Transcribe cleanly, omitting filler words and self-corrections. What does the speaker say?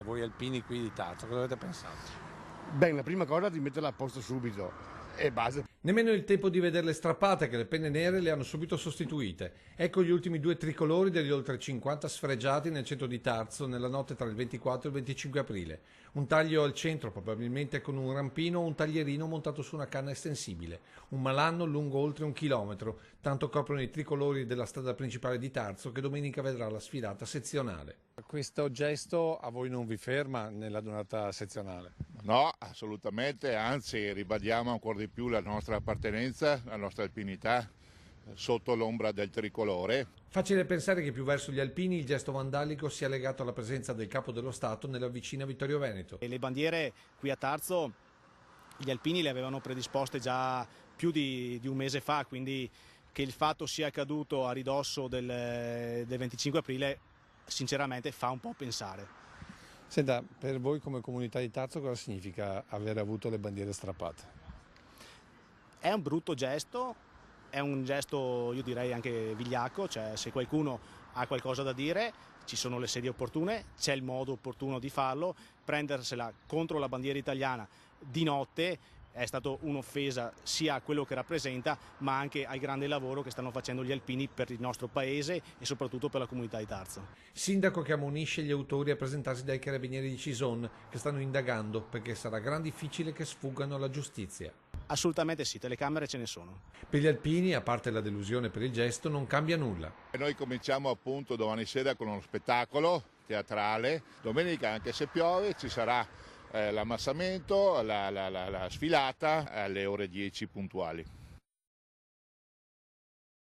Voi alpini qui di Tarso, cosa avete pensato? Beh, la prima cosa è di metterla a posto subito e base. Nemmeno il tempo di vederle strappate che le penne nere le hanno subito sostituite. Ecco gli ultimi due tricolori degli oltre 50 sfregiati nel centro di Tarso nella notte tra il 24 e il 25 aprile. Un taglio al centro, probabilmente con un rampino o un taglierino montato su una canna estensibile. Un malanno lungo oltre 1 chilometro, tanto coprono i tricolori della strada principale di Tarso che domenica vedrà la sfilata sezionale. Questo gesto a voi non vi ferma nella donata sezionale? No, assolutamente, anzi ribadiamo ancora di più la nostra appartenenza, la nostra alpinità sotto l'ombra del tricolore. Facile pensare che più verso gli alpini il gesto vandalico sia legato alla presenza del capo dello Stato nella vicina Vittorio Veneto. E le bandiere qui a Tarso gli alpini le avevano predisposte già più di un mese fa, quindi che il fatto sia accaduto a ridosso del 25 aprile sinceramente fa un po' pensare. Senta, per voi come comunità di Tarso cosa significa aver avuto le bandiere strappate? È un brutto gesto, è un gesto io direi anche vigliacco, cioè se qualcuno ha qualcosa da dire ci sono le sedi opportune, c'è il modo opportuno di farlo, prendersela contro la bandiera italiana di notte è stato un'offesa sia a quello che rappresenta ma anche al grande lavoro che stanno facendo gli alpini per il nostro paese e soprattutto per la comunità di Tarso. Sindaco che ammonisce gli autori a presentarsi dai carabinieri di Cison che stanno indagando perché sarà gran difficile che sfuggano alla giustizia. Assolutamente sì, telecamere ce ne sono. Per gli alpini, a parte la delusione per il gesto, non cambia nulla. E noi cominciamo appunto domani sera con uno spettacolo teatrale, domenica anche se piove ci sarà l'ammassamento, la sfilata alle ore 10 puntuali.